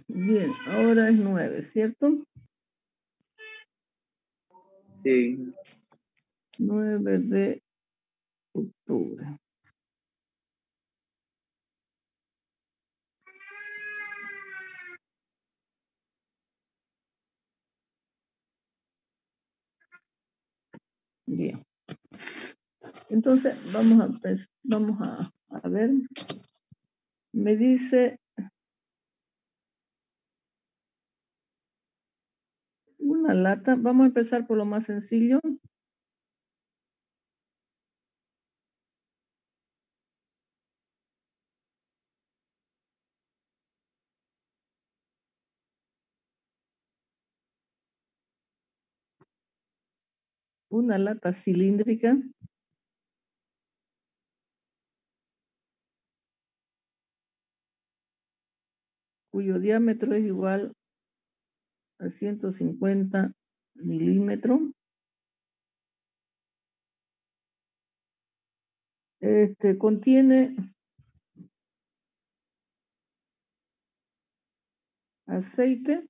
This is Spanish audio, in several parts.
Bien, ahora es 9, ¿cierto? Sí. 9 de octubre. Bien. Entonces, vamos a ver. Me dice una lata. Vamos a empezar por lo más sencillo. Una lata cilíndrica. Cuyo diámetro es igual a 150 milímetros. Contiene aceite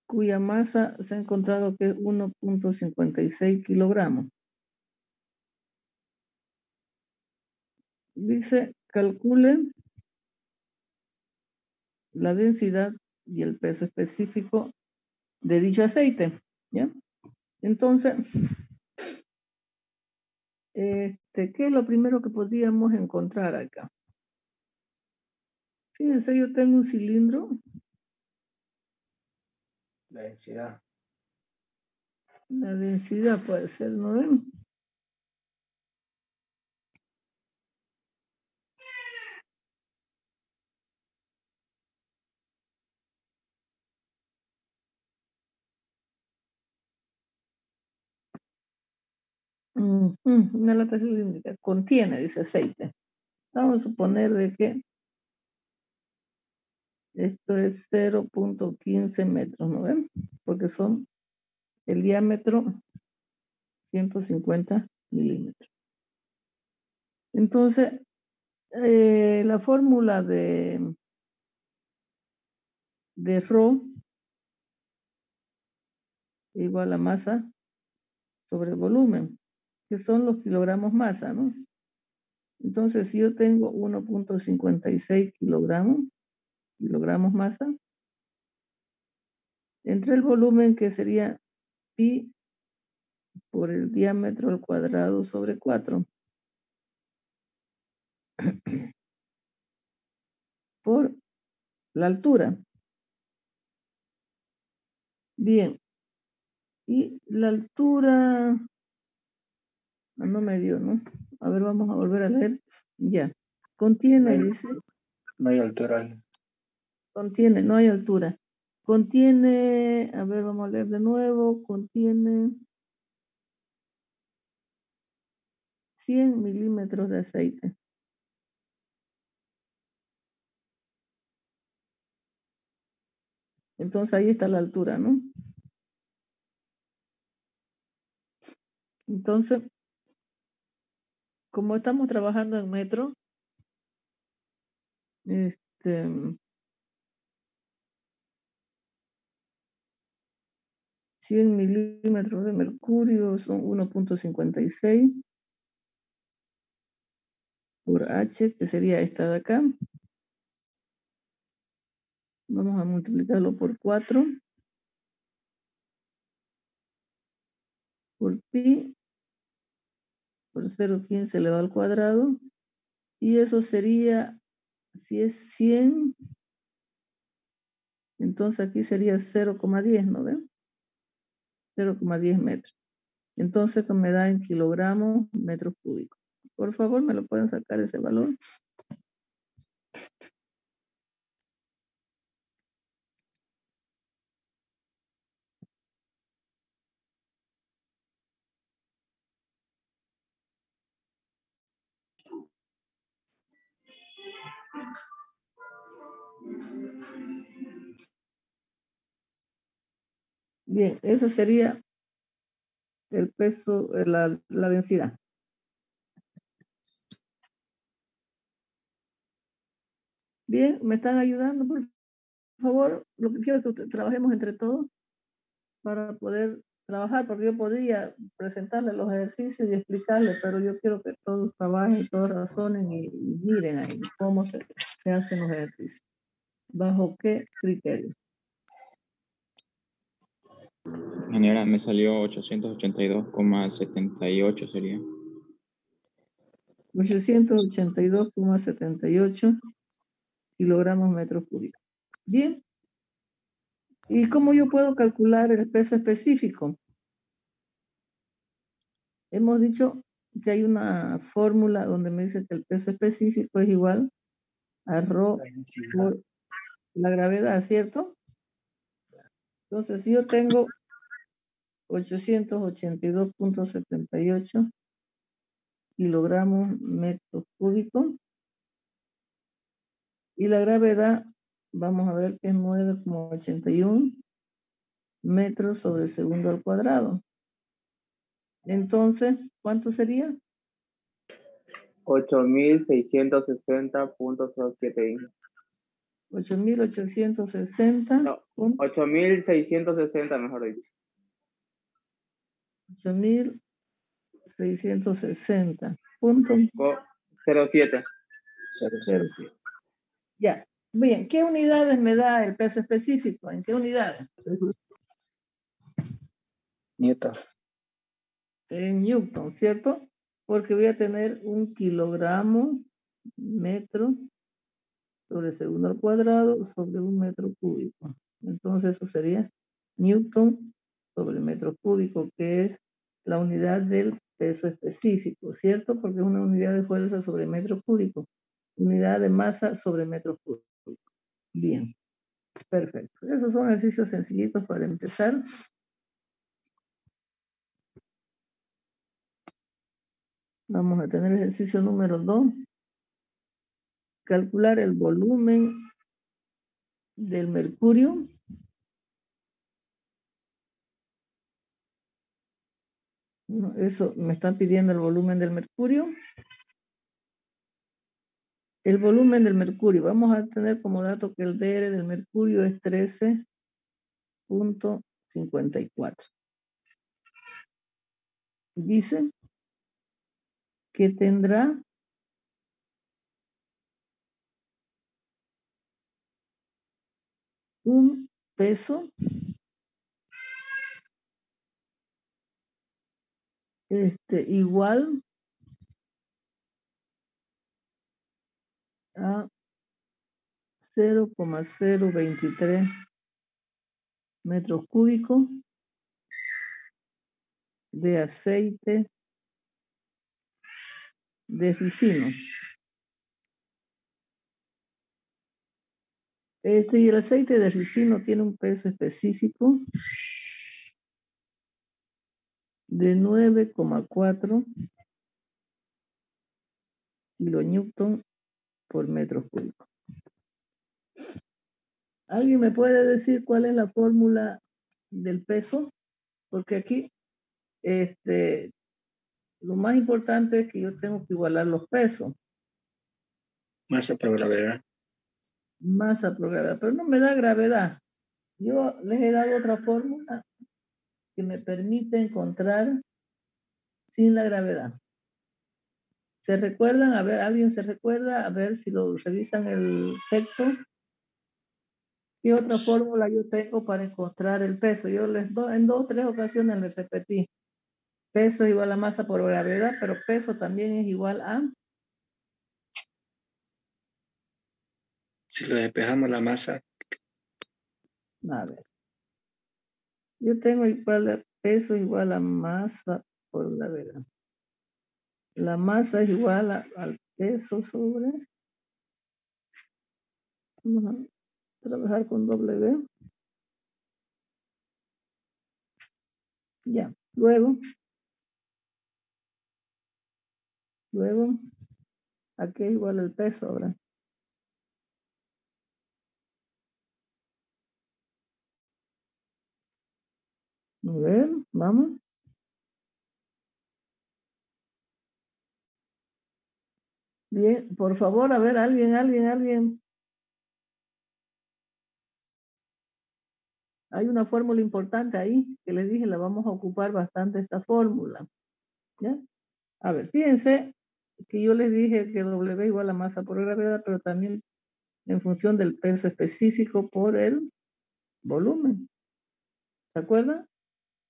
cuya masa se ha encontrado que es 1.56 kilogramos. Dice, calcule la densidad y el peso específico de dicho aceite, ¿ya? Entonces, ¿qué es lo primero que podríamos encontrar acá? Fíjense, yo tengo un cilindro. La densidad. La densidad puede ser, ¿no ven? Una lata cilíndrica contiene, dice, aceite. Vamos a suponer de que esto es 0.15 metros, ¿no ven? Porque son el diámetro 150 milímetros. Entonces, la fórmula de Rho igual a masa sobre volumen, que son los kilogramos masa, ¿no? Entonces, si yo tengo 1.56 kilogramos masa, entre el volumen que sería pi por el diámetro al cuadrado sobre 4 por la altura. Bien, y la altura no me dio, ¿no? A ver, vamos a volver a leer. Ya, contiene, dice. No hay altura ahí. Contiene, no hay altura. Contiene, a ver, vamos a leer de nuevo, contiene 100 milímetros de aceite. Entonces ahí está la altura, ¿no? Entonces, como estamos trabajando en metro, 100 milímetros de mercurio son 1.56 por H, que sería esta de acá. Vamos a multiplicarlo por 4 por pi por 0.15 elevado al cuadrado. Y eso sería, si es 100, entonces aquí sería 0,10, ¿no ven? 0,10 metros. Entonces esto me da en kilogramos metros cúbicos. Por favor, ¿me lo pueden sacar ese valor? Bien, eso sería el peso, la densidad. Bien, ¿me están ayudando, por favor? Lo que quiero es que trabajemos entre todos para poder trabajar, porque yo podría presentarles los ejercicios y explicarles, pero yo quiero que todos trabajen, todos razonen y miren ahí cómo se hacen los ejercicios. ¿Bajo qué criterio? Ingeniera, me salió 882,78 sería. 882,78 kilogramos metros cúbicos. Bien. ¿Y cómo yo puedo calcular el peso específico? Hemos dicho que hay una fórmula donde me dice que el peso específico es igual a ρ por la gravedad, ¿cierto? Entonces, si yo tengo 882,78 kilogramos metros cúbicos y la gravedad, vamos a ver que es 9,81 metros sobre segundo al cuadrado. Entonces, ¿cuánto sería? 8.660.07. 8.860. No, 8.660, mejor dicho. 8.660. Punto 07. 07. Ya. Bien, ¿qué unidades me da el peso específico? ¿En qué unidades? Newton. En Newton, ¿cierto? Porque voy a tener 1 kilogramo metro sobre segundo al cuadrado sobre 1 metro cúbico. Entonces eso sería Newton sobre metro cúbico, que es la unidad del peso específico, ¿cierto? Porque es una unidad de fuerza sobre metro cúbico. Unidad de masa sobre metro cúbico. Bien, perfecto. Esos son ejercicios sencillitos para empezar. Vamos a tener el ejercicio número 2. Calcular el volumen del mercurio. Eso me están pidiendo el volumen del mercurio. El volumen del mercurio. Vamos a tener como dato que el DR del mercurio es 13,54. Dice que tendrá un peso igual a 0,023 metros cúbicos de aceite de ricino. Y el aceite de ricino tiene un peso específico de 9,4 kilonewton por metro cúbico. ¿Alguien me puede decir cuál es la fórmula del peso? Porque aquí lo más importante es que yo tengo que igualar los pesos. Masa por gravedad. Masa por gravedad, pero no me da gravedad. Yo les he dado otra fórmula que me permite encontrar sin la gravedad. ¿Se recuerdan? A ver, ¿alguien se recuerda? A ver si lo revisan el texto. ¿Qué otra fórmula yo tengo para encontrar el peso? Yo en 2 o 3 ocasiones les repetí. Peso es igual a masa por gravedad, pero peso también es igual a... Si lo despejamos la masa. A ver. Yo tengo peso igual a masa por gravedad. La masa es igual al peso sobre... Vamos a trabajar con W. Ya. Luego, aquí es igual el peso ahora. A ver, vamos. Bien, por favor, a ver, alguien. hay una fórmula importante ahí que les dije, la vamos a ocupar bastante esta fórmula. ¿Ya? A ver, fíjense que yo les dije que W igual a masa por gravedad, pero también en función del peso específico por el volumen. ¿Se acuerdan?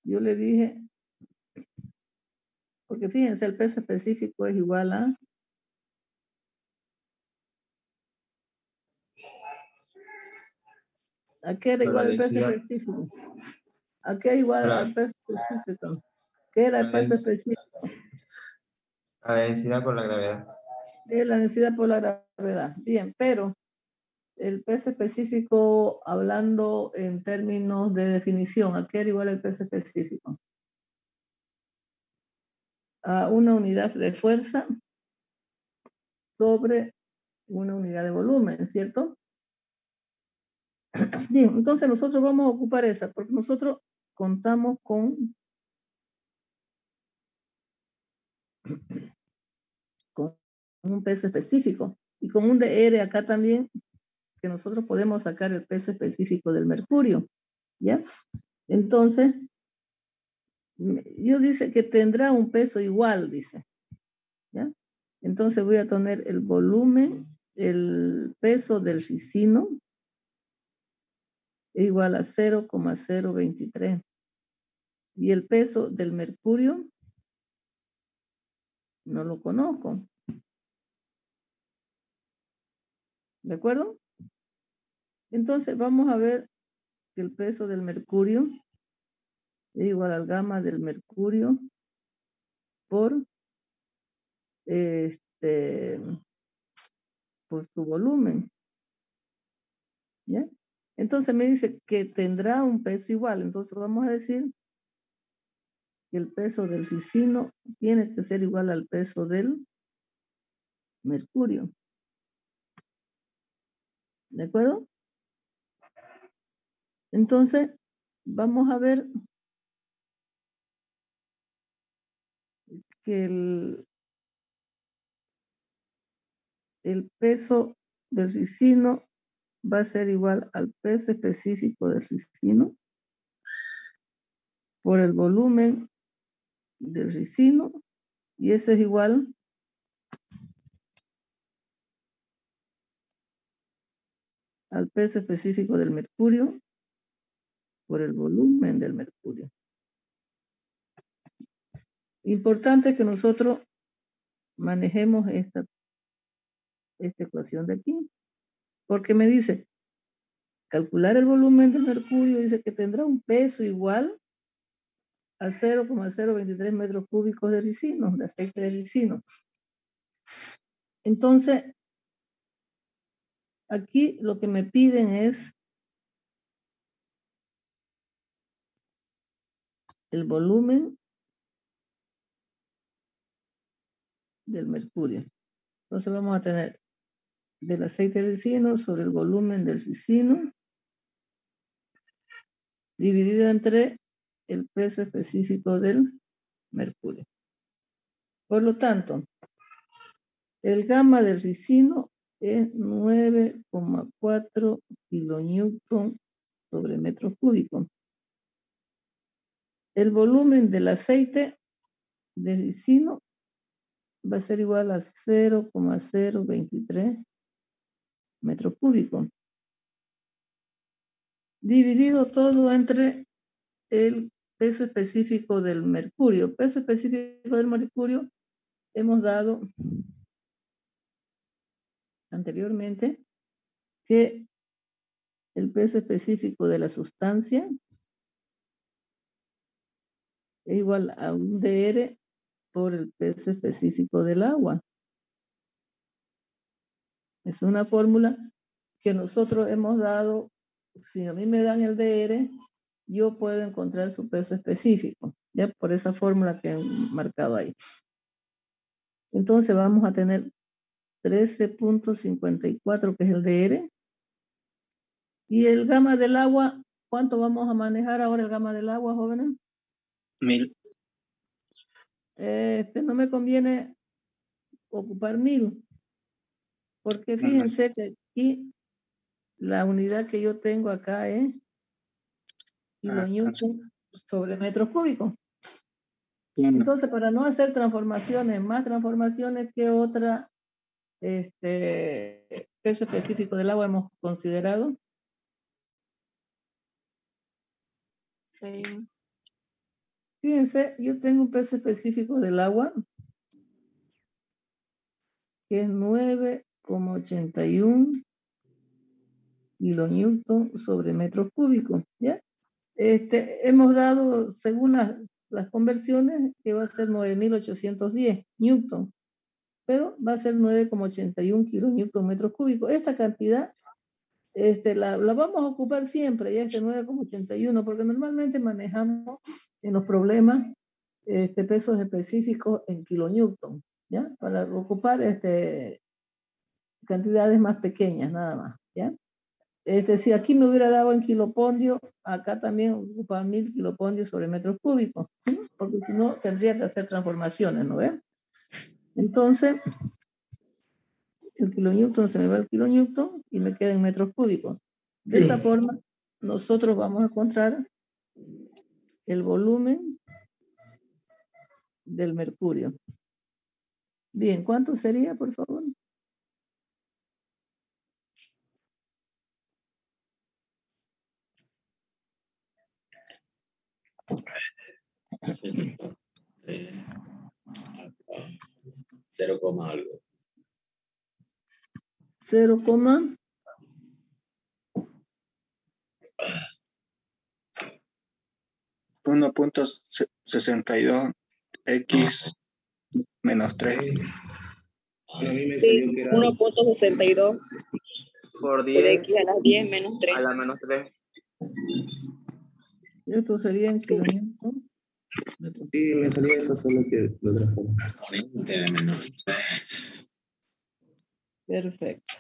Yo le dije, porque fíjense, el peso específico es igual ¿a qué era A la igual el peso densidad. específico? ¿A qué igual La- al peso específico? ¿Qué era el la peso dens- específico? A la densidad por la gravedad. Es la densidad por la gravedad. Bien, pero el peso específico, hablando en términos de definición, ¿a qué era igual el peso específico? A una unidad de fuerza sobre una unidad de volumen, ¿cierto? Bien, entonces nosotros vamos a ocupar esa, porque nosotros contamos con un peso específico y con un DR acá también, que nosotros podemos sacar el peso específico del mercurio, ¿ya? Entonces, yo dice que tendrá un peso igual, dice, ¿ya? Entonces voy a tener el volumen, el peso del ricino es igual a 0,023. Y el peso del mercurio, no lo conozco. ¿De acuerdo? Entonces vamos a ver que el peso del mercurio es igual al gamma del mercurio por por su volumen. ¿Ya? Entonces me dice que tendrá un peso igual. Entonces vamos a decir que el peso del ricino tiene que ser igual al peso del mercurio. ¿De acuerdo? Entonces, vamos a ver que el peso del ricino va a ser igual al peso específico del ricino por el volumen del ricino, y eso es igual al peso específico del mercurio por el volumen del mercurio. Importante que nosotros manejemos esta ecuación de aquí, porque me dice, calcular el volumen del mercurio, dice que tendrá un peso igual a 0,023 metros cúbicos de ricino, de aceite de ricino. Entonces, aquí lo que me piden es el volumen del mercurio. Entonces vamos a tener del aceite de ricino sobre el volumen del ricino dividido entre el peso específico del mercurio. Por lo tanto, el gamma del ricino es 9,4 kilonewton sobre metro cúbico. El volumen del aceite de ricino va a ser igual a 0,023 metros cúbicos. Dividido todo entre el peso específico del mercurio. Peso específico del mercurio hemos dado anteriormente que el peso específico de la sustancia es igual a un DR por el peso específico del agua. Es una fórmula que nosotros hemos dado. Si a mí me dan el DR, yo puedo encontrar su peso específico, ya por esa fórmula que he marcado ahí. Entonces vamos a tener 13,54, que es el DR. Y el gamma del agua, ¿cuánto vamos a manejar ahora el gamma del agua, jóvenes? 1000. No me conviene ocupar 1000, porque fíjense que aquí la unidad que yo tengo acá es kilonewton sobre metros cúbicos. Uno. Entonces, para no hacer transformaciones, más transformaciones, ¿qué otra peso específico del agua hemos considerado? Sí. Fíjense, yo tengo un peso específico del agua que es 9,81 kilonewton sobre metros cúbicos, ¿ya? Hemos dado, según las conversiones, que va a ser 9.810 newton, pero va a ser 9,81 kilonewton metros cúbicos. Esta cantidad la vamos a ocupar siempre, ya 9,81, porque normalmente manejamos en los problemas pesos específicos en kilonewton, ¿ya? Para ocupar cantidades más pequeñas, nada más, ¿ya? Si aquí me hubiera dado en kilopondio, acá también ocupa 1000 kilopondios sobre metros cúbicos, ¿sí? Porque si no, tendría que hacer transformaciones, ¿no ven? Entonces, el kilonewton se me va al kilonewton y me queda en metros cúbicos. De esta forma, nosotros vamos a encontrar el volumen del mercurio. Bien, ¿cuánto sería, por favor? Cero coma algo. 0, 1.62 x menos 3. A mí me Sí, salió que era 1.62 Por por 10 x a la 10 menos 3. a la menos 3. esto sería en kilonewton. sí, me salió eso, solo que lo transformo. Exponente de menor. Perfecto.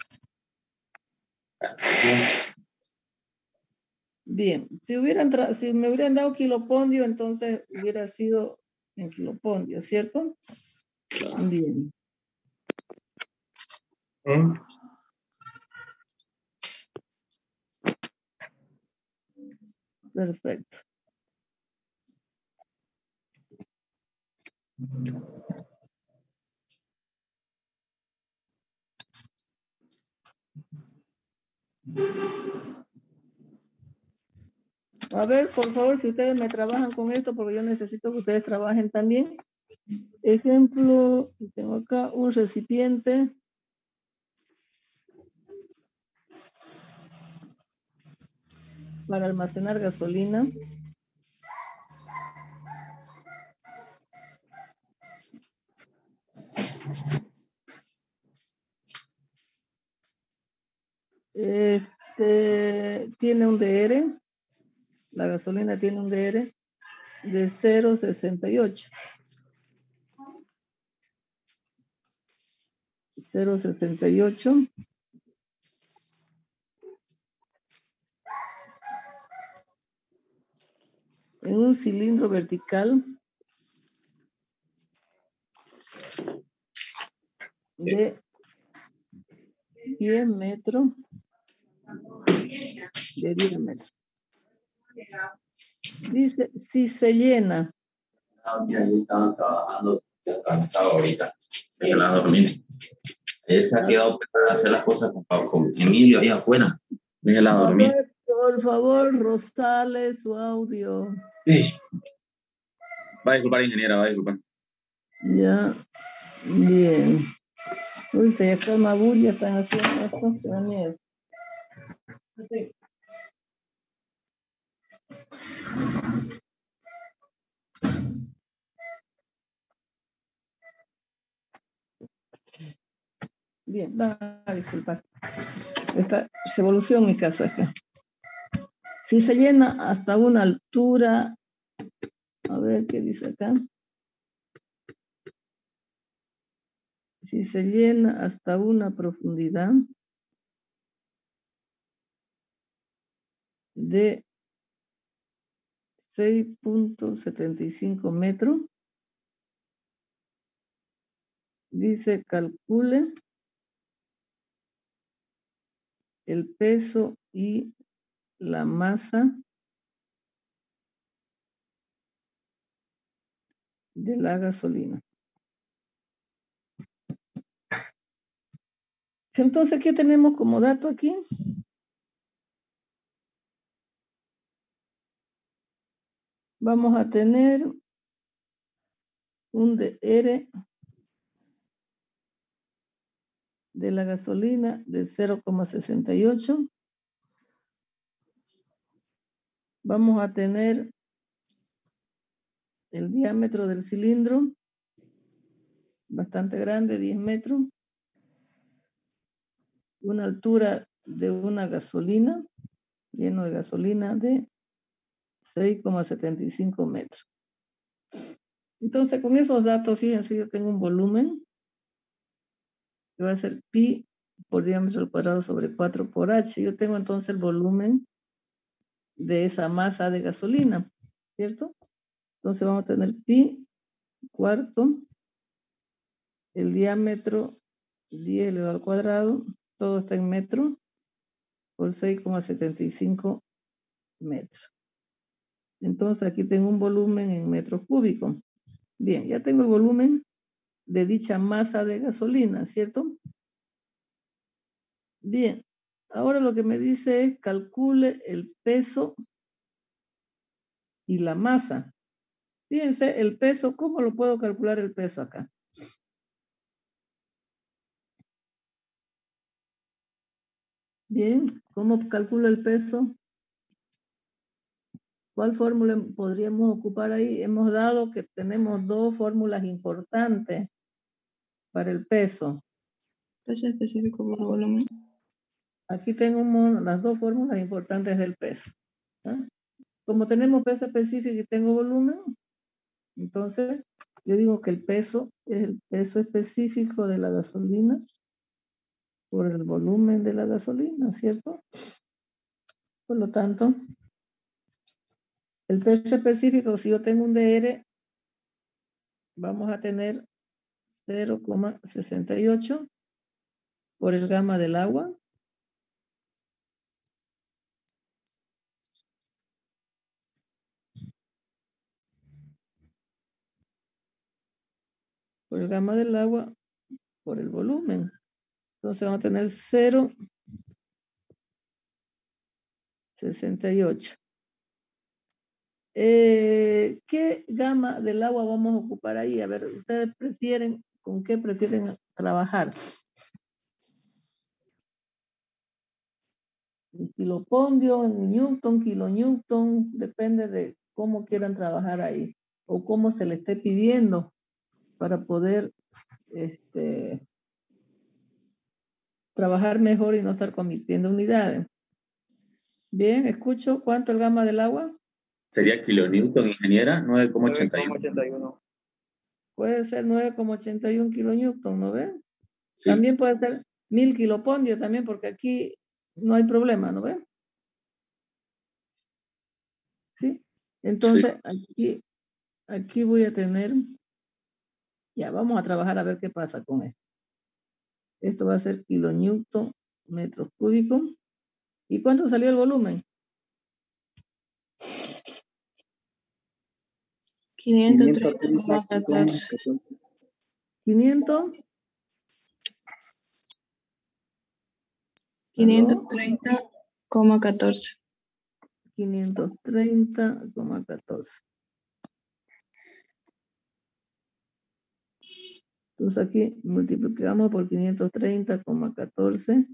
Bien, si me hubieran dado kilopondio, entonces hubiera sido en kilopondio, ¿cierto? Bien. Perfecto. A ver, por favor, si ustedes me trabajan con esto, porque yo necesito que ustedes trabajen también. Ejemplo, tengo acá un recipiente. Para almacenar gasolina. Tiene un DR. La gasolina tiene un DR de 0,68. 0,68. En un cilindro vertical de 10 metros de diámetro. Dice, si se llena. Estaban trabajando, cansado ahorita. Déjala dormir. Él se ha quedado para hacer las cosas con Emilio ahí afuera. Déjala dormir. Por favor, Rosales, su audio. Sí. Va a disculpar, ingeniera, va a disculpar. Ya, bien. Uy, se calma bulla, están haciendo esto, que da miedo. Sí. Bien, va a disculpar. Esta se evoluciona en mi casa acá. Si se llena hasta una altura, a ver qué dice acá. Si se llena hasta una profundidad de 6,75 metros, dice calcule el peso y la masa de la gasolina. Entonces, ¿qué tenemos como dato aquí? Vamos a tener un DR de la gasolina de 0,68. Vamos a tener el diámetro del cilindro, bastante grande, 10 metros. Una altura de una gasolina, lleno de gasolina, de 6,75 metros. Entonces, con esos datos, fíjense, yo tengo un volumen que va a ser pi por diámetro al cuadrado sobre 4 por h. Yo tengo entonces el volumen de esa masa de gasolina, ¿cierto? Entonces vamos a tener pi cuarto, el diámetro 10 elevado al cuadrado, todo está en metros, por 6,75 metros. Entonces aquí tengo un volumen en metros cúbicos. Bien, ya tengo el volumen de dicha masa de gasolina, ¿cierto? Bien, ahora lo que me dice es calcule el peso y la masa. Fíjense, el peso, ¿cómo lo puedo calcular el peso acá? Bien, ¿cómo calculo el peso? ¿Cuál fórmula podríamos ocupar ahí? Hemos dado que tenemos dos fórmulas importantes para el peso. Peso específico por volumen. Aquí tengo las dos fórmulas importantes del peso. ¿Ah? Como tenemos peso específico y tengo volumen, entonces yo digo que el peso es el peso específico de la gasolina por el volumen de la gasolina, ¿cierto? Por lo tanto, el peso específico, si yo tengo un DR, vamos a tener 0,68 por el gamma del agua. Por el gamma del agua, por el volumen. Entonces vamos a tener 0,68. ¿Qué gama del agua vamos a ocupar ahí? A ver, ¿ustedes prefieren, con qué prefieren trabajar? En kilopondio, en newton, kilonewton, depende de cómo quieran trabajar ahí o cómo se le esté pidiendo para poder trabajar mejor y no estar convirtiendo unidades. Bien, escucho. ¿Cuánto el gamma del agua? Sería kilonewton, ingeniera, 9,81. 9,81. Puede ser 9,81 kilonewton, ¿no ven? Sí. También puede ser 1000 kilopondio también, porque aquí no hay problema, ¿no ven? ¿Sí? Entonces, sí. Aquí voy a tener, ya vamos a trabajar a ver qué pasa con esto. Esto va a ser kilonewton metros cúbicos. ¿Y cuánto salió el volumen? 530,14. 500. 530,14. 530,14. Entonces aquí multiplicamos por 530,14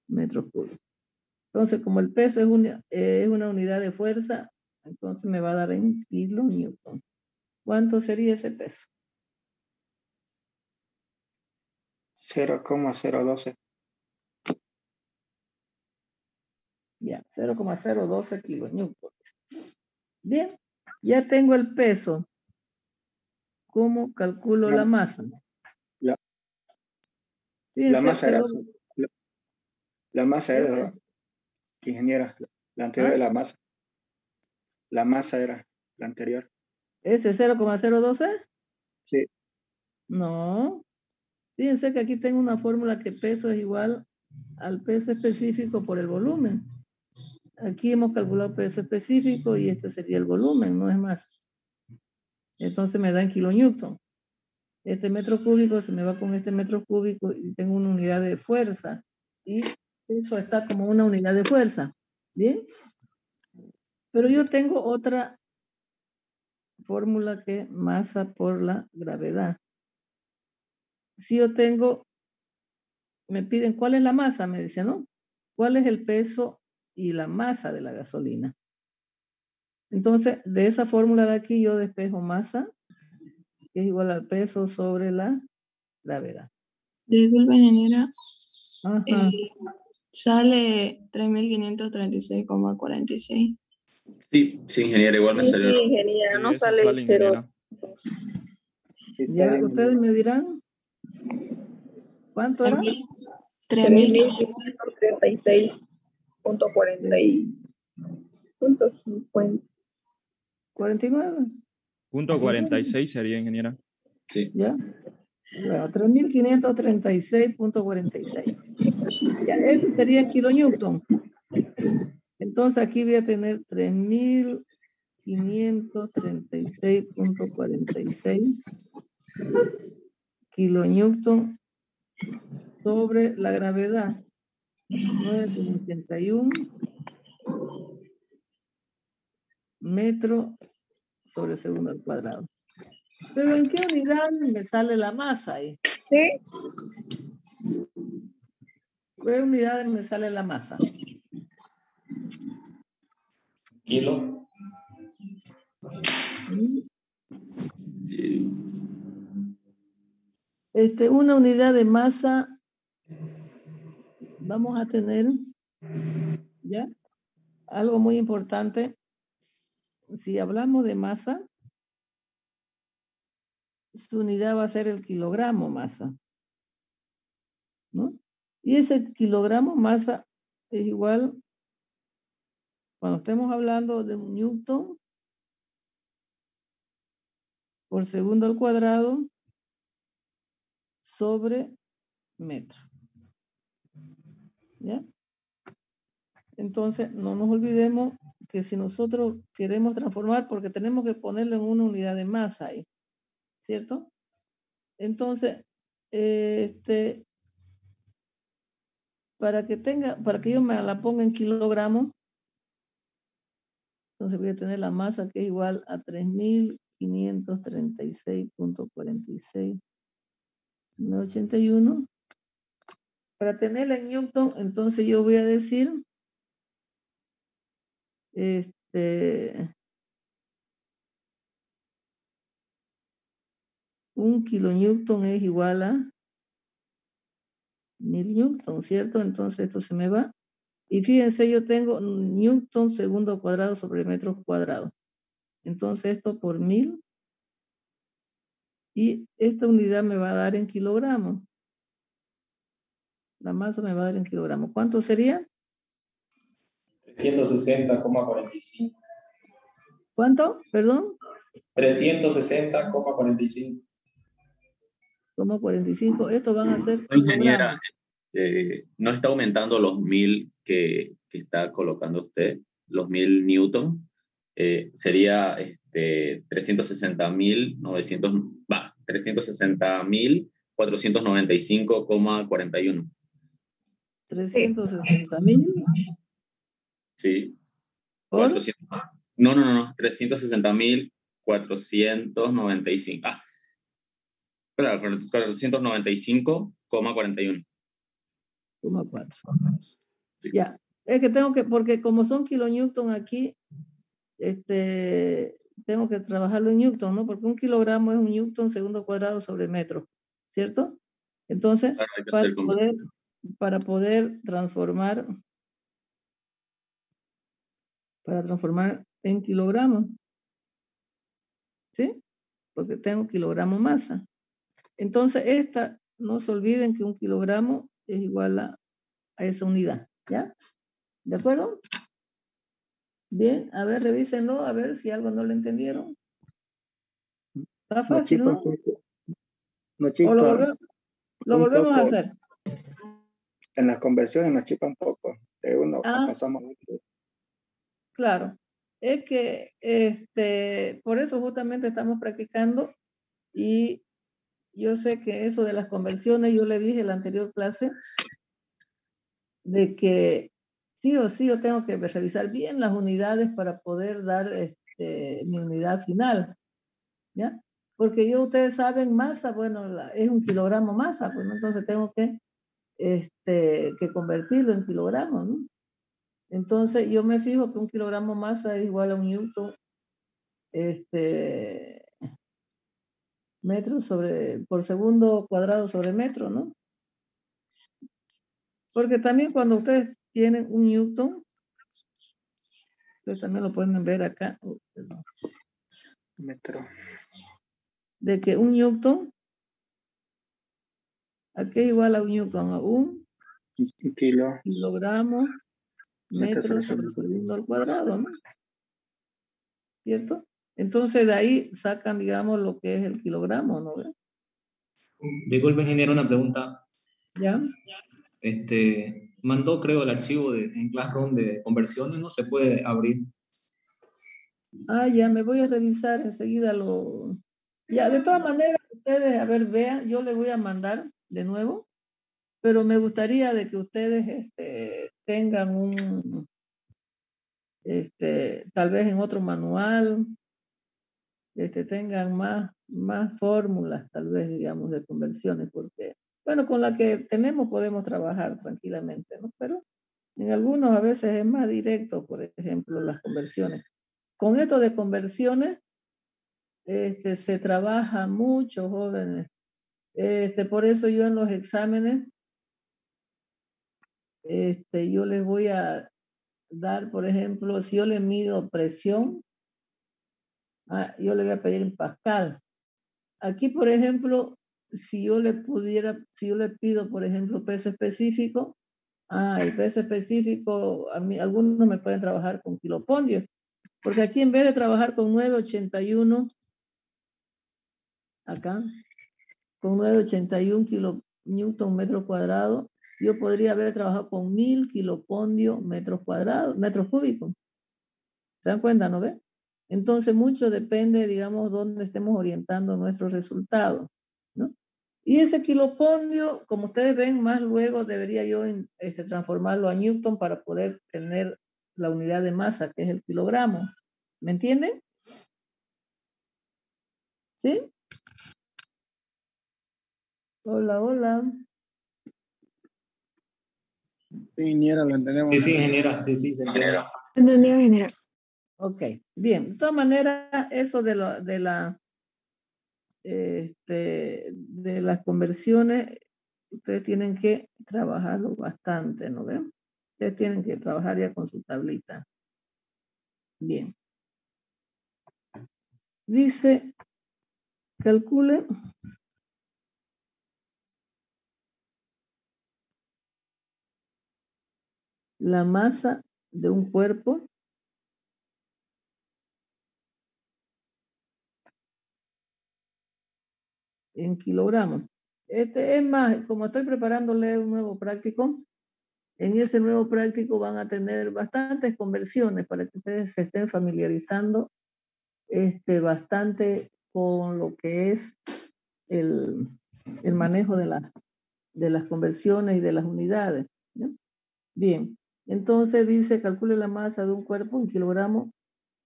metros cúbicos. Entonces, como el peso es una unidad de fuerza, entonces me va a dar en kilonewton. ¿Cuánto sería ese peso? 0,012. Ya, 0,012 kilonewton. Bien, ya tengo el peso. ¿Cómo calculo la masa? La masa era, Fíjense, la masa era, ingeniera, la anterior de la masa. La masa era la anterior. ¿ese 0,012? Sí. No. Fíjense que aquí tengo una fórmula que peso es igual al peso específico por el volumen. Aquí hemos calculado peso específico y este sería el volumen, no es más. Entonces me da en kilonewton. Este metro cúbico se me va con este metro cúbico y tengo una unidad de fuerza. Y eso está como una unidad de fuerza. ¿Bien? Pero yo tengo otra fórmula que es masa por la gravedad. Si yo tengo, me piden cuál es la masa, me dicen, ¿no? ¿Cuál es el peso y la masa de la gasolina? Entonces, de esa fórmula de aquí yo despejo masa, que es igual al peso sobre la gravedad. Disculpe, ingeniera. Ajá. Sale 3.536,46. Sí, sí, ingeniero, igual me salió. ingeniera, no eso sale sale, cero. Sí, está Ya, bien, ustedes me dirán, ¿cuánto era? 3.536.40.50. 49. Punto 46 sería, ingeniera. Sí. ¿Ya? Bueno, 3.536.46. Ya, ese sería en kilonewton. Entonces aquí voy a tener 3.536.46 kilonewton sobre la gravedad. 9,81 metros sobre segundo al cuadrado. Pero ¿en qué unidad me sale la masa ahí? ¿Sí? ¿Qué unidad me sale la masa? Kilo. Una unidad de masa vamos a tener, ¿ya? Algo muy importante. Si hablamos de masa, su unidad va a ser el kilogramo masa, ¿no? Y ese kilogramo masa es igual, cuando estemos hablando de un newton por segundo al cuadrado sobre metro. ¿Ya? Entonces, no nos olvidemos que si nosotros queremos transformar, porque tenemos que ponerlo en una unidad de masa ahí, ¿cierto? Entonces, para que yo me la ponga en kilogramos, entonces voy a tener la masa que es igual a 3.536.46.81. Para tenerla en newton, entonces yo voy a decir, un kilonewton es igual a 1000 newton, ¿cierto? Entonces esto se me va. Y fíjense, yo tengo newton segundo cuadrado sobre metros cuadrados. Entonces esto por 1000. Y esta unidad me va a dar en kilogramos. La masa me va a dar en kilogramos. ¿Cuánto sería? 360,45. ¿Cuánto? Perdón. 360,45. Como 45. Estos van a ser Ingeniera, kilogramos. no está aumentando los 1000 que está colocando usted, los 1000 newton. Sería 360.495,41. 360.000. Sí. ¿Por? 400, no, 360.495. Claro, 495,41. 4. Sí. Ya. Es que tengo que, porque como son kilonewton aquí, tengo que trabajarlo en newton, ¿no? Porque un kilogramo es un newton segundo cuadrado sobre metro, ¿cierto? Entonces, Claro, hay que para poder transformar en kilogramos, ¿sí? Porque tengo kilogramo masa. Entonces, no se olviden que un kilogramo es igual a esa unidad, ¿ya? ¿De acuerdo? Bien, a ver, revísenlo, a ver si algo no lo entendieron. Está fácil, ¿no? No, O lo volvemos a hacer. En las conversiones nos chipa un poco. De uno pasamos a otro. Claro. es que por eso justamente estamos practicando y yo sé que eso de las conversiones, yo le dije en la anterior clase de que sí o sí yo tengo que revisar bien las unidades para poder dar mi unidad final, ¿ya? Porque ustedes saben, masa, bueno, es 1 kilogramo masa, pues, ¿no? Entonces tengo que convertirlo en kilogramos, ¿no? Entonces yo me fijo que 1 kilogramo masa es igual a 1 newton, metro por segundo cuadrado sobre metro, ¿no? Porque también cuando ustedes tienen 1 newton, ustedes también lo pueden ver acá, Metro. de que 1 newton, aquí es igual a 1 newton, a 1 Un kilo. kilogramo metro sobre segundo. segundo al cuadrado, ¿no? ¿Cierto? Entonces de ahí sacan, digamos, lo que es el kilogramo, ¿no? Disculpe, ingeniero, una pregunta. ¿Ya? Mandó, creo, el archivo en Classroom de conversiones, ¿no? Se puede abrir. Ah, ya, me voy a revisar enseguida Ya, de todas maneras, ustedes, a ver, vean, yo les voy a mandar de nuevo, pero me gustaría de que ustedes tengan tal vez en otro manual, tengan más fórmulas, tal vez, digamos, de conversiones, porque, bueno, con la que tenemos podemos trabajar tranquilamente, ¿no? Pero en algunos a veces es más directo, por ejemplo, las conversiones. Con esto de conversiones, se trabaja mucho, jóvenes. Por eso yo en los exámenes, yo les voy a dar, por ejemplo, si yo le mido presión, yo le voy a pedir en Pascal. Aquí, por ejemplo, si yo le pido, por ejemplo, peso específico, el peso específico, algunos me pueden trabajar con kilopondios, porque aquí en vez de trabajar con 981, acá, con 981 kilonewton metro cuadrado, yo podría haber trabajado con 1000 kilopondio metros cuadrados, metros cúbicos. ¿Se dan cuenta, no ve? Entonces, mucho depende, digamos, dónde estemos orientando nuestros resultados, ¿no? Y ese kilopondio, como ustedes ven, más luego debería yo transformarlo a newton para poder tener la unidad de masa, que es el kilogramo. ¿Me entienden? ¿Sí? Hola, hola. Sí, ingeniera, lo entendemos. Sí, ingeniera. Sí, se entiende. Entendido, ingeniero. Ok, bien. De todas maneras, eso de las conversiones, ustedes tienen que trabajarlo bastante, ¿no ven? Ustedes tienen que trabajar ya con su tablita. Bien. Dice, calcule la masa de un cuerpo en kilogramos. Es más, como estoy preparándole un nuevo práctico, en ese nuevo práctico van a tener bastantes conversiones para que ustedes se estén familiarizando bastante con lo que es el manejo de las conversiones y de las unidades, ¿no? Bien, entonces dice, calcule la masa de un cuerpo en kilogramos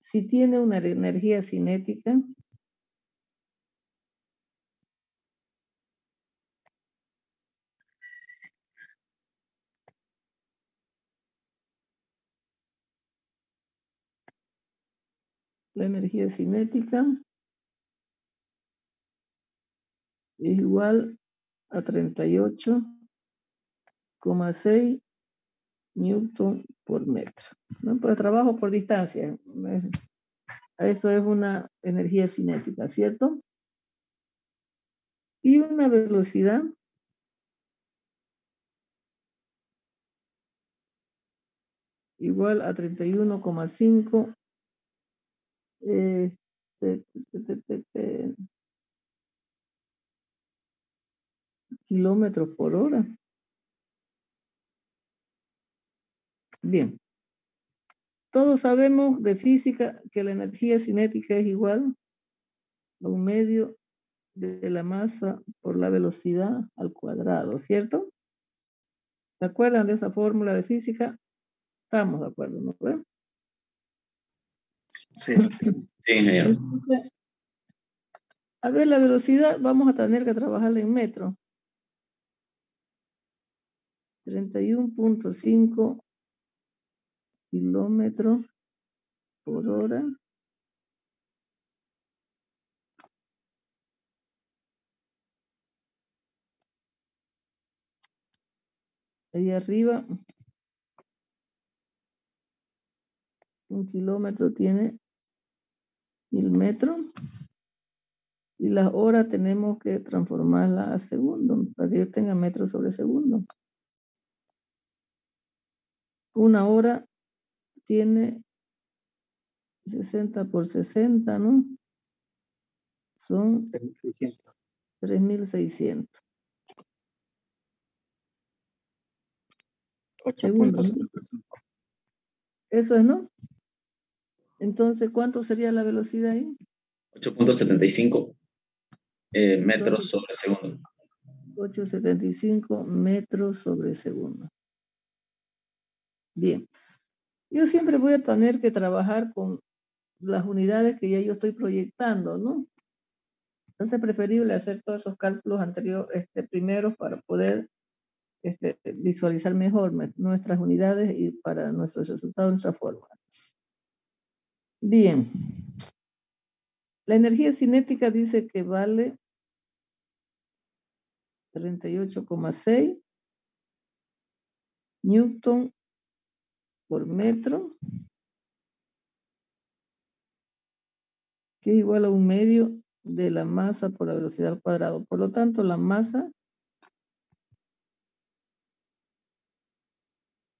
si tiene una energía cinética la energía cinética es igual a 38,6 newton por metro, ¿no? Pues trabajo por distancia. Eso es una energía cinética, ¿cierto? Y una velocidad igual a 31,5 kilómetros por hora. Bien. Todos sabemos de física que la energía cinética es igual a un medio de la masa por la velocidad al cuadrado, ¿cierto? ¿Se acuerdan de esa fórmula de física? Estamos de acuerdo, ¿no? ¿Ven? Sí. Sí, ingeniero. Entonces, a ver, la velocidad vamos a tener que trabajarla en metros. 31.5 kilómetros por hora. Ahí arriba, 1 kilómetro tiene 1000 metros. Y las horas tenemos que transformarlas a segundos para que yo tenga metros sobre segundo. Una hora tiene 60 por 60, ¿no? Son 600. 3600 segundos, ¿no? 8.75. Eso es, ¿no? Entonces, ¿cuánto sería la velocidad ahí? 8.75 metros Entonces, sobre segundo. 875 metros sobre segundo. Bien. Yo siempre voy a tener que trabajar con las unidades que ya yo estoy proyectando, ¿no? Entonces es preferible hacer todos esos cálculos anteriores, primeros para poder visualizar mejor nuestras unidades y para nuestros resultados, nuestra fórmula. Bien. La energía cinética dice que vale 38,6 newton por metro, que es igual a un medio de la masa por la velocidad al cuadrado. Por lo tanto, la masa,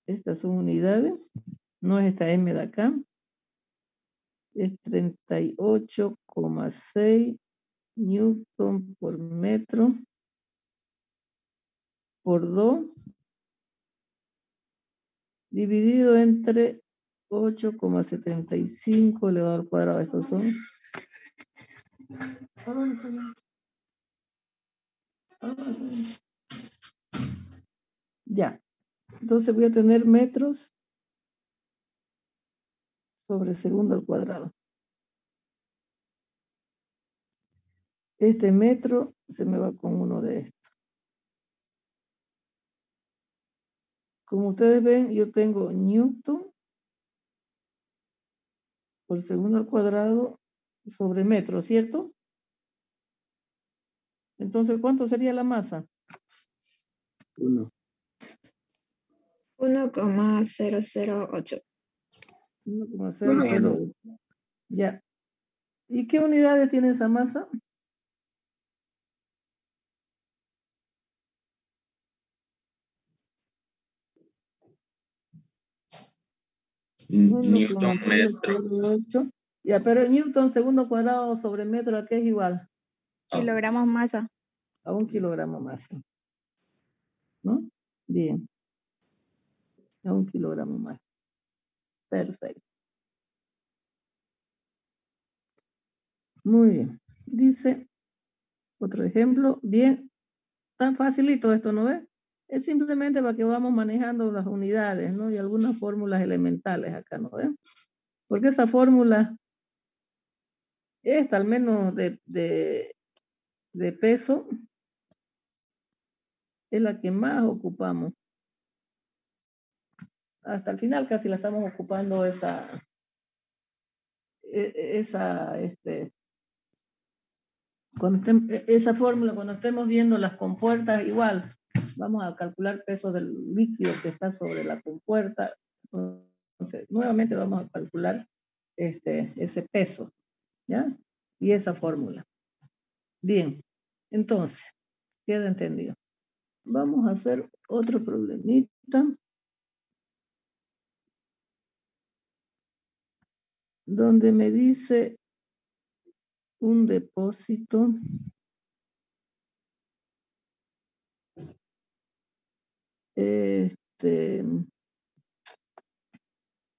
estas son unidades, no es esta M de acá, es 38,6 newton por metro por 2, dividido entre 8,75 elevado al cuadrado. Estos son. Ya. Entonces voy a tener metros sobre segundo al cuadrado. Este metro se me va con uno de estos. Como ustedes ven, yo tengo newton por segundo al cuadrado sobre metro, ¿cierto? Entonces, ¿cuánto sería la masa? 1. 1,008. 1,008. Ya. ¿Y qué unidades tiene esa masa? Newton metro. 1,008. Ya, pero newton segundo cuadrado sobre metro, ¿a qué es igual? Kilogramos masa. A 1 kilogramo masa. ¿No? Bien. A 1 kilogramo masa. Perfecto. Muy bien. Dice, otro ejemplo, bien, tan facilito esto, ¿no ves? Es simplemente para que vamos manejando las unidades, ¿no? Y algunas fórmulas elementales acá, ¿no ves? Porque esa fórmula, esta al menos de peso, es la que más ocupamos. Hasta el final casi la estamos ocupando esa fórmula, cuando estemos viendo las compuertas, igual, vamos a calcular peso del líquido que está sobre la compuerta. Entonces, nuevamente vamos a calcular ese peso, ¿ya? Y esa fórmula. Bien, entonces, queda entendido. Vamos a hacer otro problemita. Donde me dice un depósito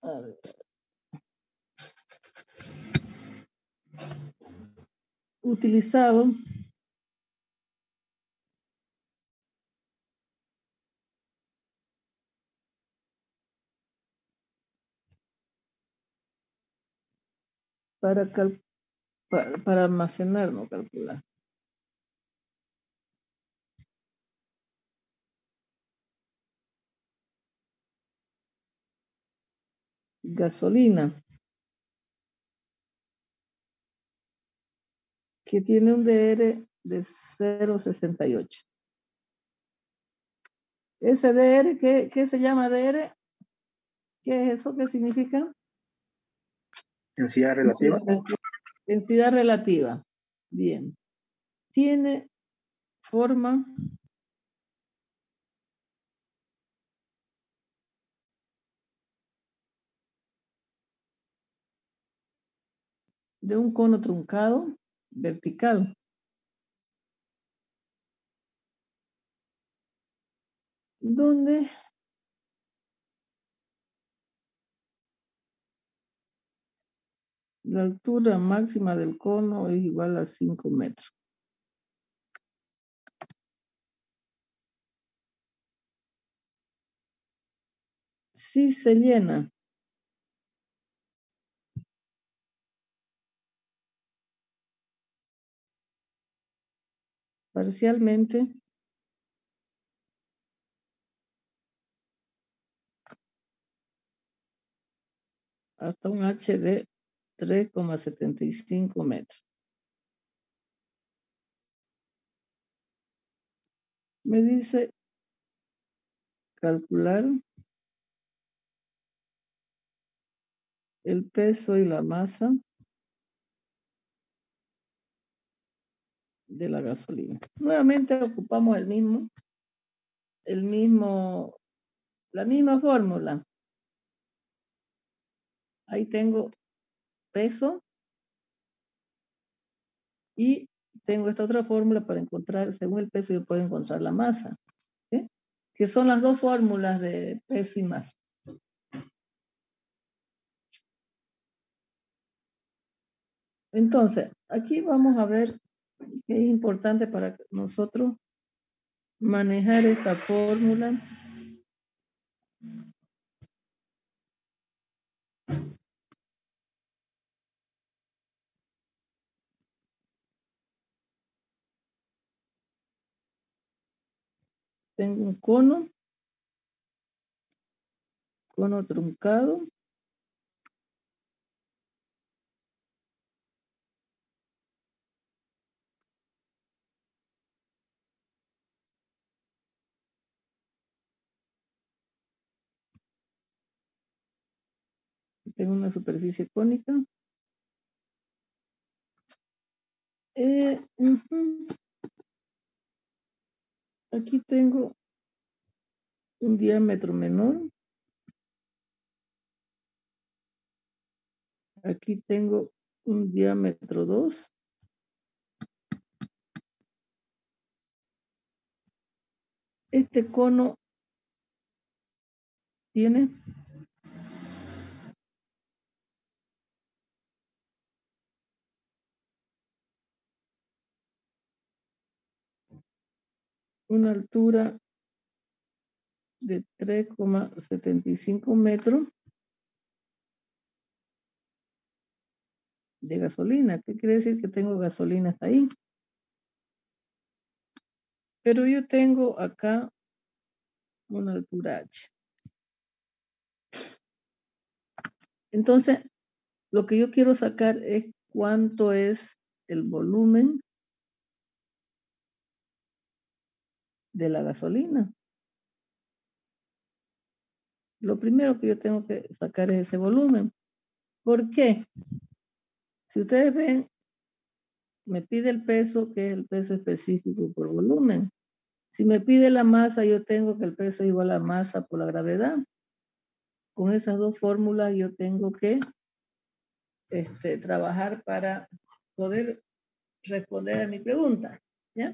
a ver, utilizado para almacenar, no calcular. Gasolina, que tiene un DR de 0,68. Ese DR, ¿qué se llama DR? ¿Qué es eso? ¿Qué significa? Densidad relativa. Densidad relativa. Bien. Tiene forma de un cono truncado vertical. Donde la altura máxima del cono es igual a 5 metros. Si se llena parcialmente, hasta un H de 3,75 metros. Me dice calcular el peso y la masa de la gasolina. Nuevamente ocupamos la misma fórmula. Ahí tengo peso y tengo esta otra fórmula para encontrar, según el peso yo puedo encontrar la masa, ¿sí? Que son las dos fórmulas de peso y masa. Entonces, aquí vamos a ver que es importante para nosotros manejar esta fórmula. Tengo un cono truncado. Tengo una superficie cónica. Aquí tengo un diámetro menor. Aquí tengo un diámetro 2. Este cono tiene una altura de 3,75 metros de gasolina. ¿Qué quiere decir? Que tengo gasolina hasta ahí. Pero yo tengo acá una altura H. Entonces, lo que yo quiero sacar es cuánto es el volumen de la gasolina. Lo primero que yo tengo que sacar es ese volumen. ¿Por qué? Si ustedes ven, me pide el peso, que es el peso específico por volumen. Si me pide la masa, yo tengo que el peso es igual a masa por la gravedad. Con esas dos fórmulas yo tengo que trabajar para poder responder a mi pregunta, ¿ya?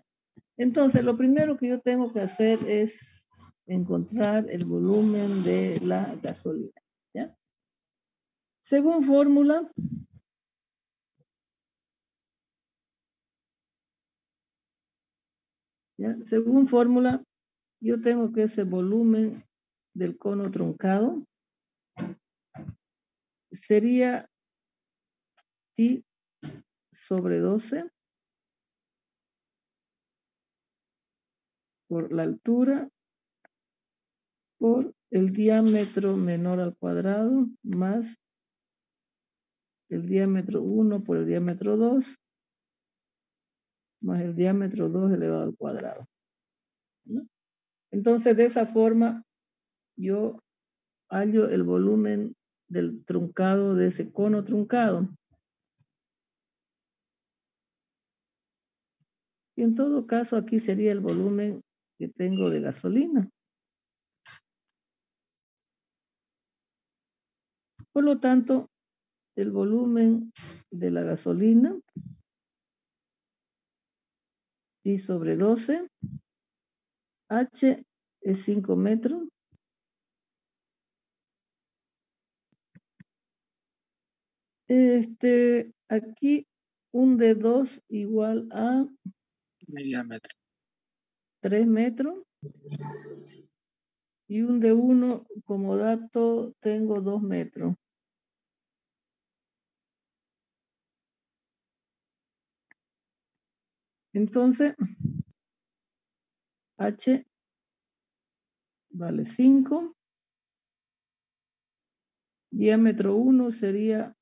Entonces, lo primero que yo tengo que hacer es encontrar el volumen de la gasolina, ¿ya? Según fórmula, ¿Ya? Según fórmula, yo tengo que ese volumen del cono truncado sería pi sobre 12 por la altura por el diámetro menor al cuadrado más el diámetro 1 por el diámetro 2 más el diámetro 2 elevado al cuadrado. ¿No? Entonces, de esa forma, yo hallo el volumen del truncado de ese cono truncado. Y en todo caso, aquí sería el volumen que tengo de gasolina. Por lo tanto, el volumen de la gasolina pi sobre 12, H es 5 metros. Aquí un de 2 igual a Media metro. 3 metros. Y un de 1 como dato tengo 2 metros. Entonces, H vale 5. Diámetro 1 sería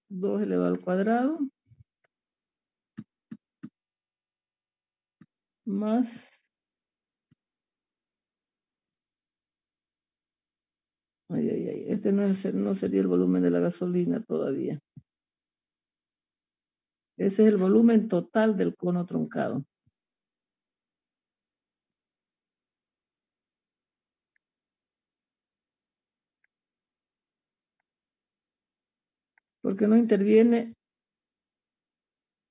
2 elevado al cuadrado. Más. Este no sería el volumen de la gasolina todavía. Ese es el volumen total del cono truncado. Porque no interviene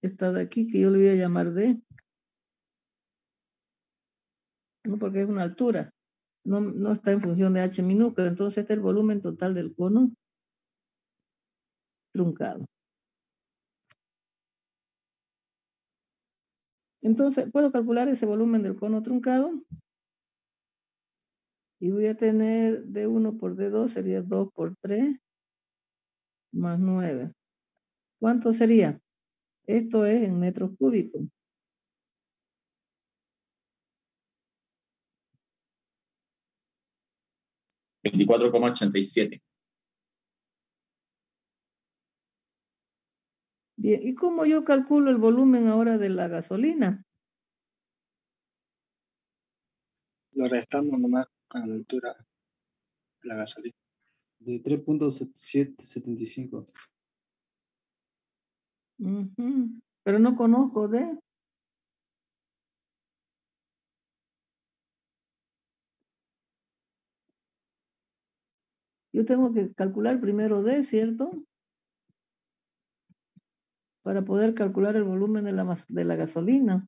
esta de aquí, que yo le voy a llamar D. No, porque es una altura. No está en función de H minúscula. Entonces, este es el volumen total del cono truncado. Entonces, puedo calcular ese volumen del cono truncado. Y voy a tener D1 por D2, sería 2 por 3, más 9. ¿Cuánto sería? Esto es en metros cúbicos. $24,87. Bien, ¿y cómo yo calculo el volumen ahora de la gasolina? Lo restamos nomás con la altura de la gasolina. De 3.775. Pero no conozco D. Yo tengo que calcular primero D, ¿cierto? Para poder calcular el volumen de la gasolina.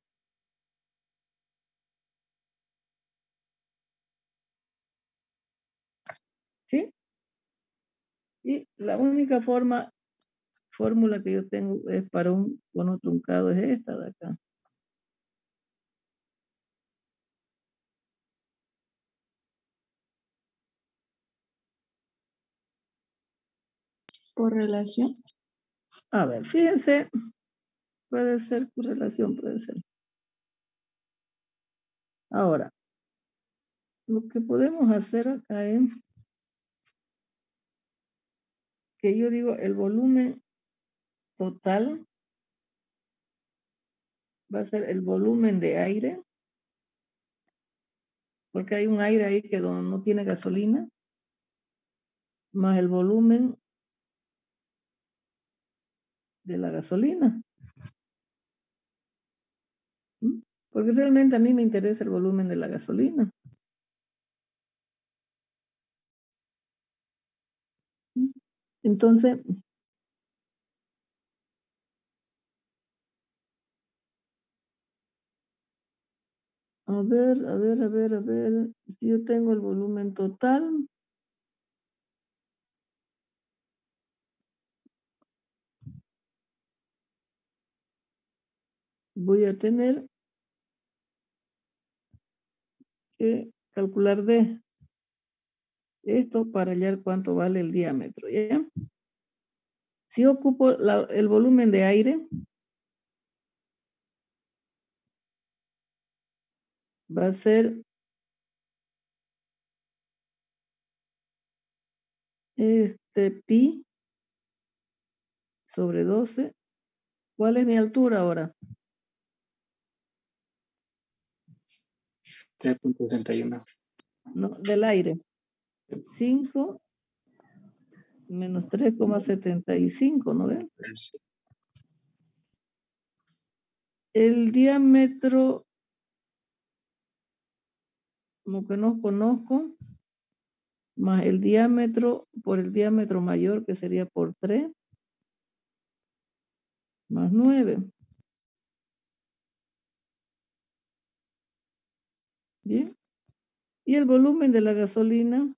¿Sí? Y la única fórmula que yo tengo es para un cono truncado es esta de acá. Correlación. A ver, fíjense. Puede ser correlación, puede ser. Ahora, lo que podemos hacer acá es que yo digo el volumen total va a ser el volumen de aire, porque hay un aire ahí que no tiene gasolina, más el volumen de la gasolina. ¿Mm? Porque realmente a mí me interesa el volumen de la gasolina. ¿Mm? Entonces, a ver, si yo tengo el volumen total, voy a tener que calcular D. Esto para hallar cuánto vale el diámetro, ¿ya? Si ocupo el volumen de aire, va a ser pi sobre 12. ¿Cuál es mi altura ahora? 3.71. No, del aire. 5 menos 3,75, ¿no ven? El diámetro, como que no conozco, más el diámetro por el diámetro mayor, que sería por 3, más 9. Bien. Y el volumen de la gasolina,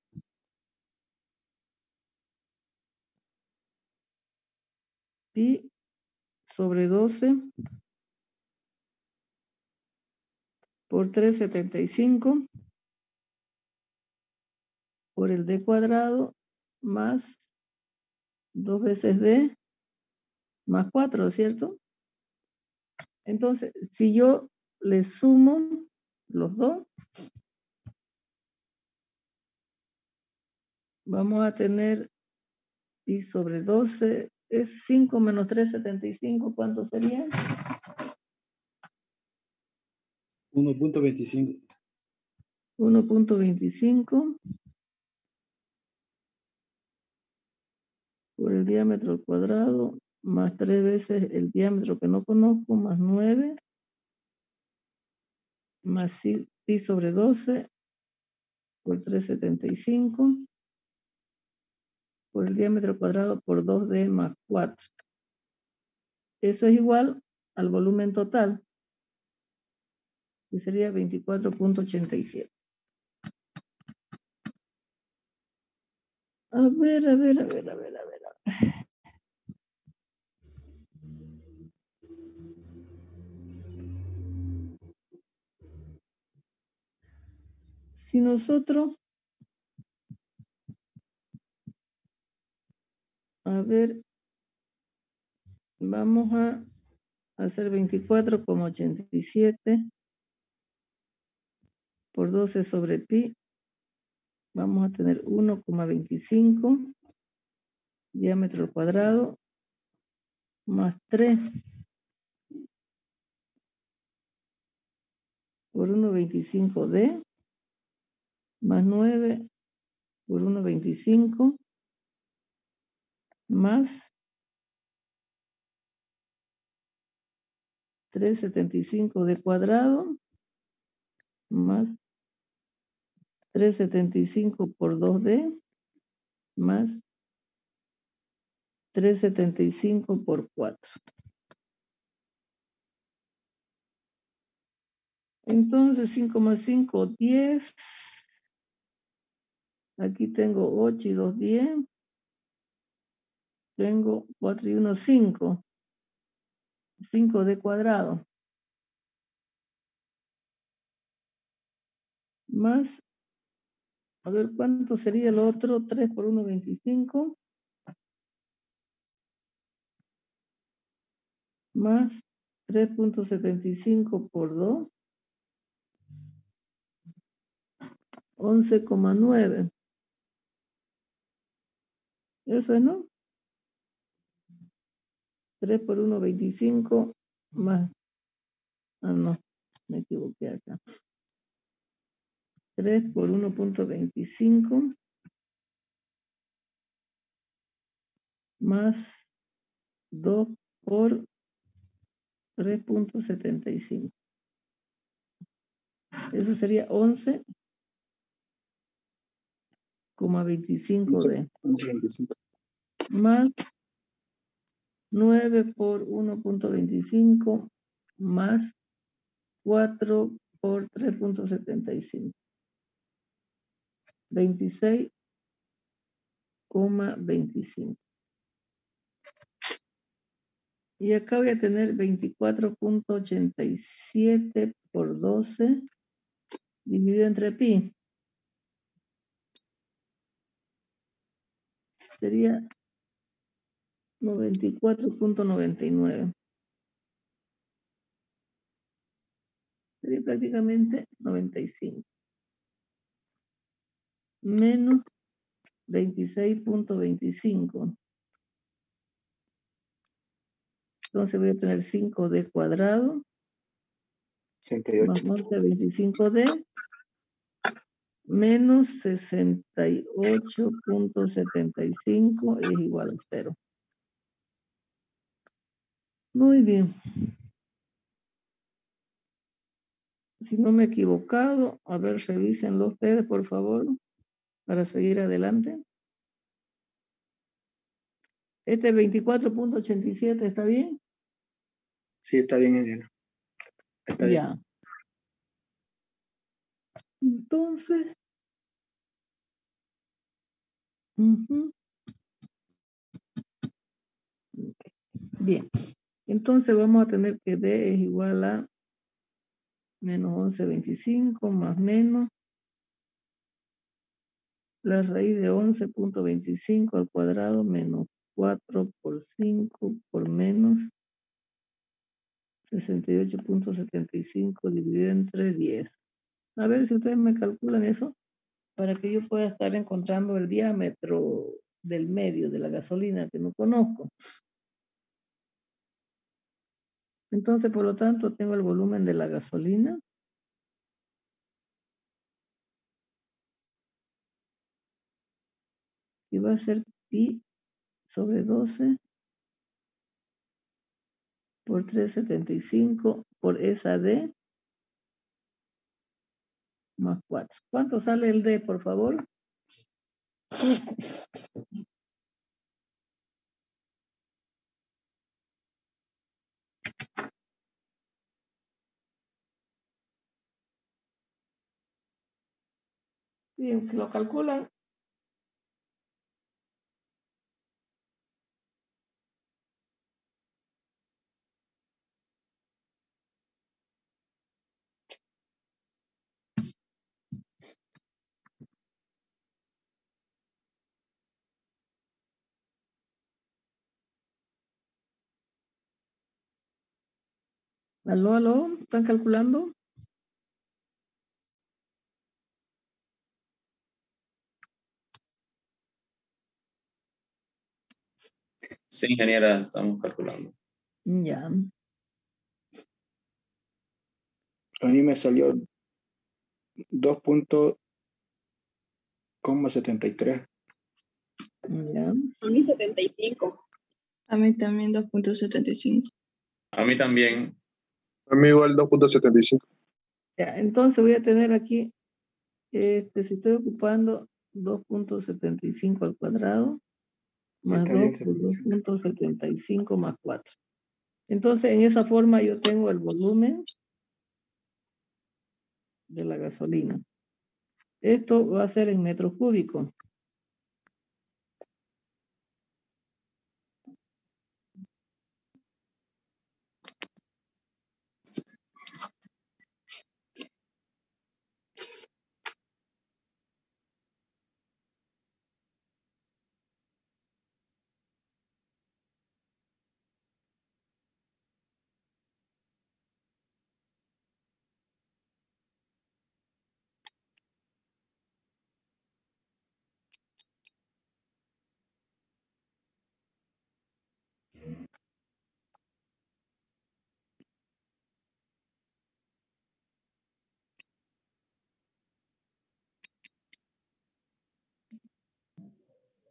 pi sobre 12 por 3,75 por el d cuadrado más 2 veces d más 4, ¿cierto? Entonces, si yo le sumo los dos, vamos a tener pi sobre 12, es 5 menos 3,75, ¿cuánto sería? 1.25. 1.25 por el diámetro al cuadrado, más 3 veces el diámetro que no conozco, más 9, más pi sobre 12 por 3,75 por el diámetro cuadrado por 2d más 4. Eso es igual al volumen total, que sería 24.87. A ver. Si nosotros, vamos a hacer 24,87 por 12 sobre pi, vamos a tener 1,25 diámetro al cuadrado más 3 por 1,25d más 9 por 1,25 más 3,75 de cuadrado más 3,75 por 2d más 3,75 por 4. Entonces 5 más 5, 10. Aquí tengo 8 y 2, 10. Tengo 4 y 1, 5. 5 de cuadrado. Más, a ver, ¿cuánto sería el otro? 3 por 1, 25. Más 3.75 por 2. 11,9. Eso es, ¿no? 3 por 1, 25. Más, no, me equivoqué acá. 3 por 1.25 más 2 por 3.75. Eso sería 11,25D. 11.25. Más 9 por 1.25 más 4 por 3.75. 26,25. Y acá voy a tener 24.87 por 12 dividido entre pi. Sería 94.99. Sería prácticamente 95. Menos 26.25. Entonces voy a tener 5d cuadrado 68. más 1125d menos 68.75 es igual a 0. Muy bien. Si no me he equivocado, a ver, revísenlo ustedes, por favor, para seguir adelante. Este 24.87, ¿está bien? Sí, está bien, ingeniero. Está bien. Ya. Entonces, bien. Entonces vamos a tener que D es igual a menos 11.25 más menos la raíz de 11.25 al cuadrado menos 4 por 5 por menos 68.75 dividido entre 10. A ver si ustedes me calculan eso para que yo pueda estar encontrando el diámetro del medio de la gasolina que no conozco. Entonces, por lo tanto, tengo el volumen de la gasolina. Y va a ser pi sobre 12 por 375 por esa D más 4. ¿Cuánto sale el D, por favor? Bien, si lo calculan. Aló, aló, ¿están calculando? Sí, ingeniera, estamos calculando. Ya. A mí me salió 2.73. Ya. A mí 75. A mí también 2.75. A mí también. A mí igual 2.75. Ya, entonces voy a tener aquí, si estoy ocupando 2.75 al cuadrado, Sí, más está 2 bien. por 2.75 más 4. Entonces, en esa forma yo tengo el volumen de la gasolina. Esto va a ser en metros cúbicos.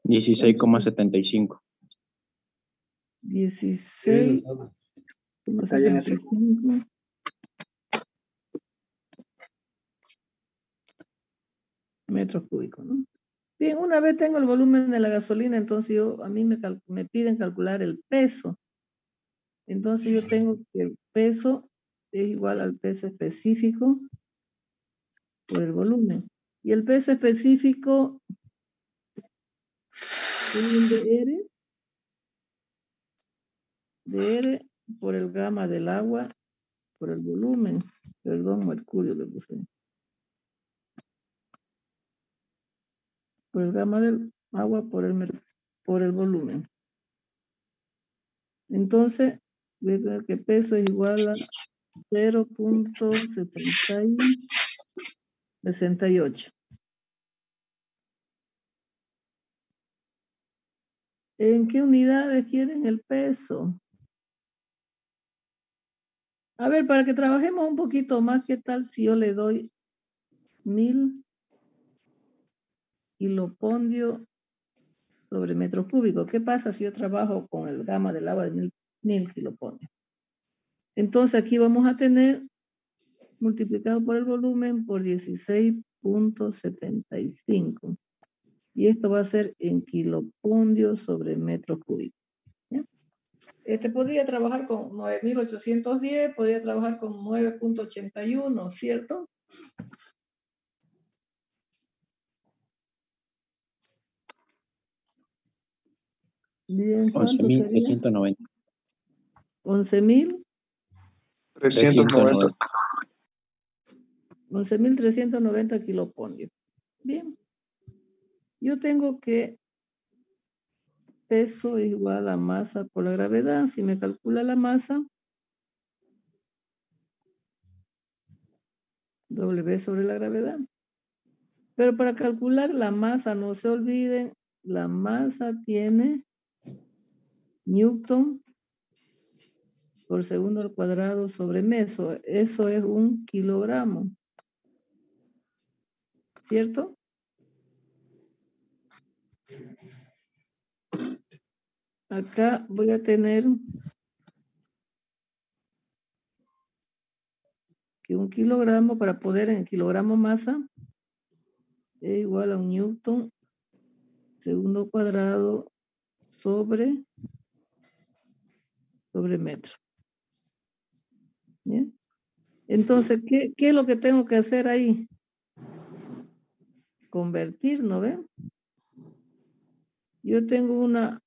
$16,75. 16,75 metros cúbicos, ¿no? Bien, una vez tengo el volumen de la gasolina, entonces a mí me piden calcular el peso. Entonces yo tengo que el peso es igual al peso específico por el volumen. Y el peso específico es un dr por el gamma del agua por el volumen. Perdón, mercurio le puse. por el gamma del agua por el volumen. Entonces, voy a ver que peso es igual a 0.68. ¿En qué unidades quieren el peso? A ver, para que trabajemos un poquito más, ¿qué tal si yo le doy 1000 kilopondio sobre metro cúbico? ¿Qué pasa si yo trabajo con el gamma del agua de 1000 kilopondio? Entonces aquí vamos a tener multiplicado por el volumen por 16.75. Y esto va a ser en kilopondio sobre metro cúbico. ¿Ya? Podría trabajar con 9810, podría trabajar con 9.81, ¿cierto? Bien, ¿cuánto sería? 11.390. 11.000. 390. 11.390 kilopondios. Bien. Yo tengo que peso es igual a masa por la gravedad. Si me calcula la masa, W sobre la gravedad. Pero para calcular la masa, no se olviden, la masa tiene Newton por segundo al cuadrado sobre metro. Eso es 1 kilogramo. ¿Cierto? Acá voy a tener que 1 kilogramo para poder en kilogramo masa es igual a 1 Newton segundo cuadrado sobre metro. ¿Bien? Entonces, ¿qué es lo que tengo que hacer ahí? Convertir, ¿no ven? Yo tengo una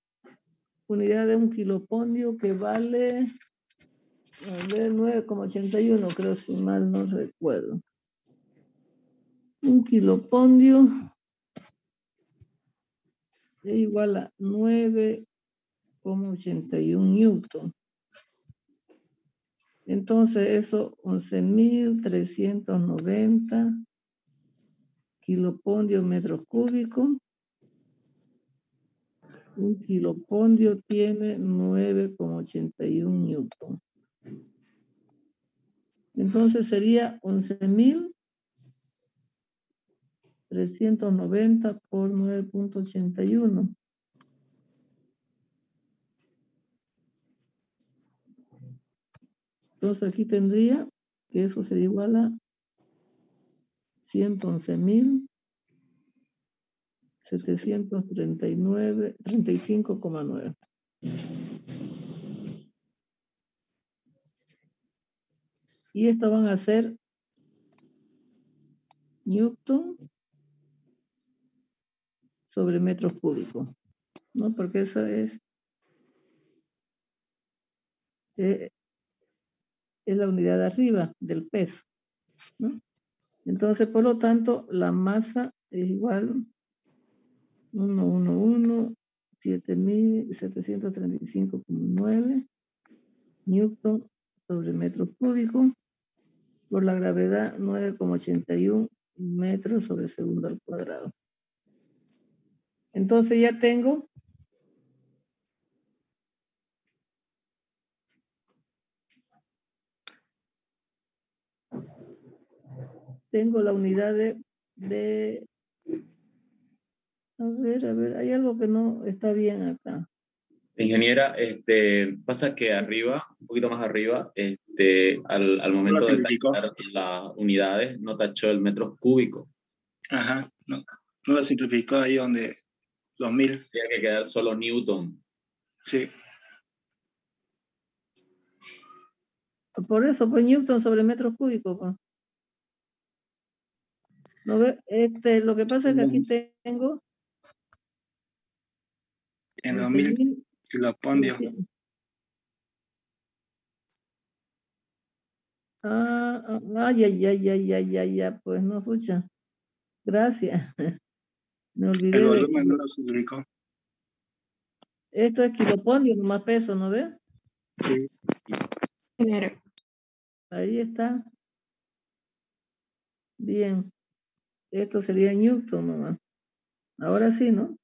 unidad de 1 kilopondio que vale, a ver, 9,81, creo, si mal no recuerdo. 1 kilopondio es igual a 9,81 Newton. Entonces, eso, 11.390 kilopondios metros cúbicos. 1 kilopondio tiene 9,81 Newton. Entonces sería 11.390 por 9,81. Entonces aquí tendría que eso sería igual a 111.735,9. Y esto van a ser Newton sobre metros cúbicos, ¿no? Porque esa es la unidad de arriba del peso, ¿no? Entonces, por lo tanto, la masa es igual a 7.735,9 Newton sobre metro cúbico por la gravedad 9,81 metros sobre segundo al cuadrado. Entonces ya tengo la unidad de a ver, hay algo que no está bien acá. Ingeniera, pasa que arriba, un poquito más arriba, al momento de tachar las unidades, no tachó el metro cúbico. Ajá, no lo simplificó ahí donde 2000. Tiene que quedar solo Newton. Sí. Por eso, pues Newton sobre metro cúbico, pues. ¿No ve? Lo que pasa es que aquí tengo en 2000 kilopondios. Ya, pues no, escucha. Gracias. Me olvidé El de... volumen no lo ubicó. Esto es kilopondio, más peso, ¿no ve? Sí. Ahí está. Bien. Esto sería Newton nomás. Ahora sí, ¿no?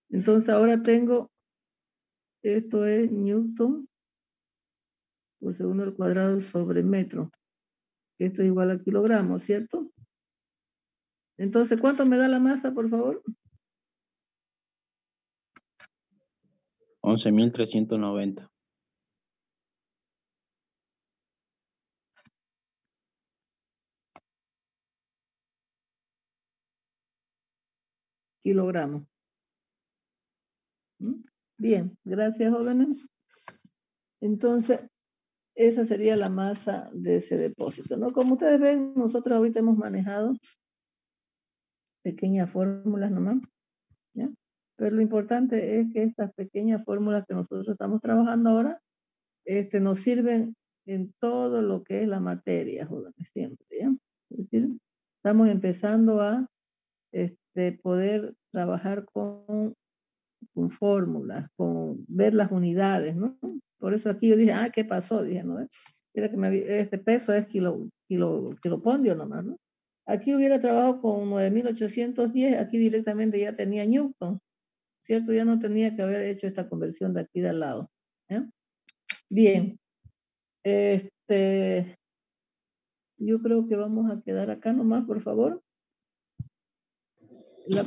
Entonces ahora tengo, esto es Newton por segundo al cuadrado sobre metro. Esto es igual a kilogramos, ¿cierto? Entonces, ¿cuánto me da la masa, por favor? 11.390. Kilogramos. ¿Mm? Bien, gracias, jóvenes. Entonces, esa sería la masa de ese depósito, ¿no? Como ustedes ven, nosotros ahorita hemos manejado pequeñas fórmulas nomás, ¿ya? Pero lo importante es que estas pequeñas fórmulas que nosotros estamos trabajando ahora, nos sirven en todo lo que es la materia, jóvenes, siempre, ¿ya? Es decir, estamos empezando a poder trabajar con fórmulas, con ver las unidades, ¿no? Por eso aquí yo dije, ¿qué pasó? Dije, ¿no? Era que este peso es kilopondio nomás, ¿no? Aquí hubiera trabajado con 9.810, aquí directamente ya tenía Newton, ¿cierto? Ya no tenía que haber hecho esta conversión de aquí de al lado, ¿eh? Bien, yo creo que vamos a quedar acá nomás, por favor. La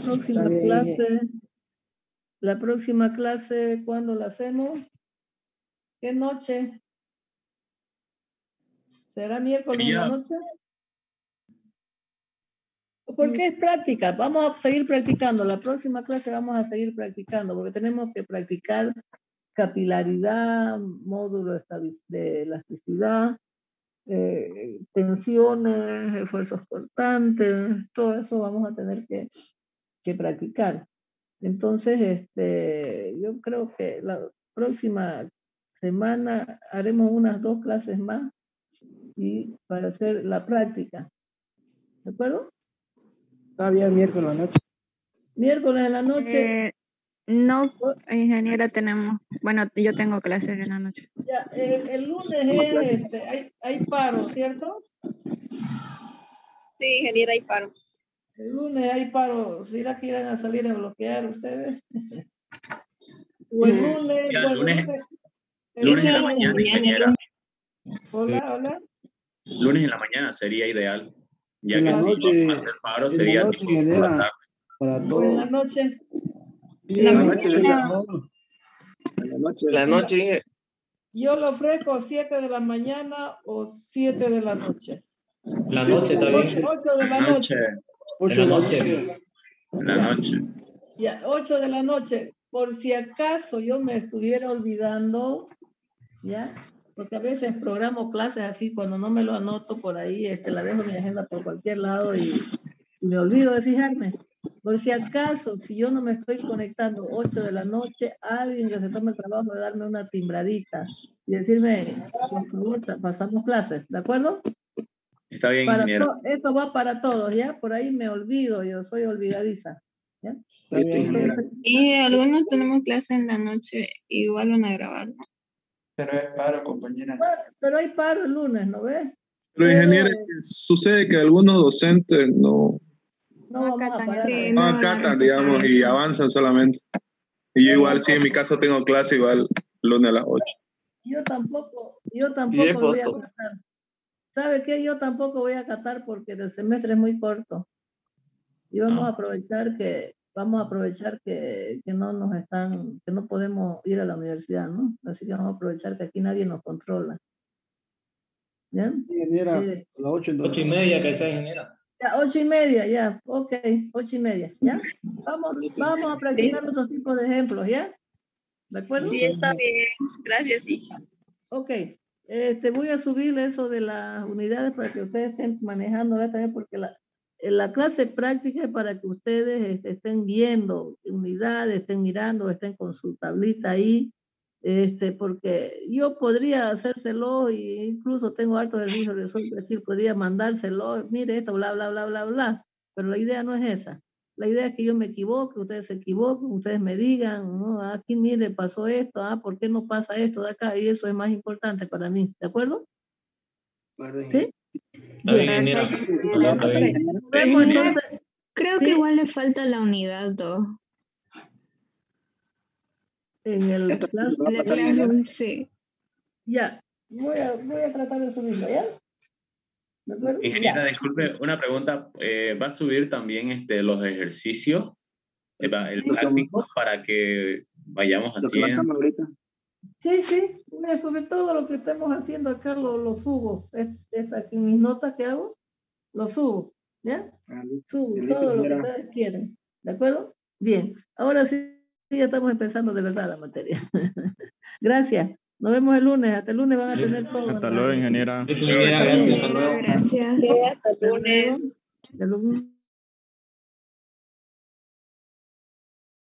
próxima clase, ¿cuándo la hacemos? ¿Qué noche? ¿Será miércoles en la noche? Porque es práctica, vamos a seguir practicando. La próxima clase vamos a seguir practicando, porque tenemos que practicar capilaridad, módulo de elasticidad, tensiones, esfuerzos cortantes, todo eso vamos a tener que practicar. Entonces, yo creo que la próxima semana haremos unas 2 clases más y para hacer la práctica. ¿De acuerdo? Está bien, miércoles en la noche. Miércoles en la noche. No, ingeniera, tenemos, bueno, yo tengo clases en la noche. Ya, el lunes hay paro, ¿cierto? Sí, ingeniera, hay paro. El lunes hay paro. ¿Será que irán a salir a bloquear ustedes? O el lunes, Ya, pues lunes en la mañana, ingeniera. Hola. Lunes en la mañana sería ideal. Ya En que la si noche, vamos a hacer paro sería en la noche, tipo por la tarde. para O todo. en la noche. Sí, La en mañana. En la noche. La noche. Yo lo ofrezco 7 de la mañana o 7 de la noche. La noche está bien. 8 de la noche. 8 En de la la noche. noche. En la noche. Ya, 8 de la noche. Por si acaso yo me estuviera olvidando, ¿ya? Porque a veces programo clases así, cuando no me lo anoto por ahí, la dejo en mi agenda por cualquier lado y me olvido de fijarme. Por si acaso, si yo no me estoy conectando 8 de la noche, alguien que se tome el trabajo de darme una timbradita y decirme, por favor, pasamos clases, ¿de acuerdo? Está bien, ingeniera. Esto va para todos, ¿ya? Por ahí me olvido, yo soy olvidadiza, ¿ya? Está bien, ingeniera. Y algunos tenemos clase en la noche, igual van a grabar, ¿no? Pero es paro, compañera. Pero hay paro el lunes, ¿no ves? Pero ingeniero, sucede que algunos docentes no vamos a parar. acatan, digamos, y avanzan solamente. Y yo igual, sí, en mi caso tengo clase igual lunes a las 8. Yo tampoco hay voy a foto. acatar. ¿Sabe qué? Yo tampoco voy a acatar porque el semestre es muy corto. Y vamos a aprovechar que que no podemos ir a la universidad, ¿no? Así que vamos a aprovechar que aquí nadie nos controla. ¿Bien? Ingeniera, a las 8 entonces. 8:30 que sea, ingeniera. Ya, 8:30, ya. Ok, 8:30, ¿ya? Vamos a practicar otro tipo de ejemplos, ¿ya? ¿De acuerdo? Sí, está bien. Gracias, hija. Ok. Voy a subir eso de las unidades para que ustedes estén manejando también, porque la clase práctica es para que ustedes estén viendo unidades, estén mirando, estén con su tablita ahí, porque yo podría hacérselo e incluso tengo harto servicio de decir, podría mandárselo, mire esto, bla, bla, bla, bla, bla, pero la idea no es esa. La idea es que yo me equivoque, ustedes se equivoquen, ustedes me digan, no, aquí mire, pasó esto, ¿por qué no pasa esto de acá? Y eso es más importante para mí, ¿de acuerdo? ¿Sí? Está bien, ingeniera. Está bien. Vemos entonces. Creo ¿sí? que igual le falta la unidad 2. En el Esto class, va a pasar, ingeniera. Sí. ya, voy a tratar de subirlo, ¿ya? ¿De acuerdo? Ingeniera, Ya. disculpe, una pregunta. ¿Va a subir también los ejercicios, el Sí. práctico, para que vayamos Lo que haciendo? avanzamos ahorita. Sí, voy a subir todo lo que estamos haciendo acá, lo subo. Aquí mis notas que hago, lo subo, ¿ya? Subo Listo, todo lo que ingeniera. ustedes quieren, ¿de acuerdo? Bien, ahora sí, ya estamos empezando de verdad la materia. Gracias, nos vemos el lunes, hasta el lunes van a tener todo. Hasta luego, ingeniera. Listo, ingeniera, gracias. Hasta luego. Gracias. Hasta el lunes.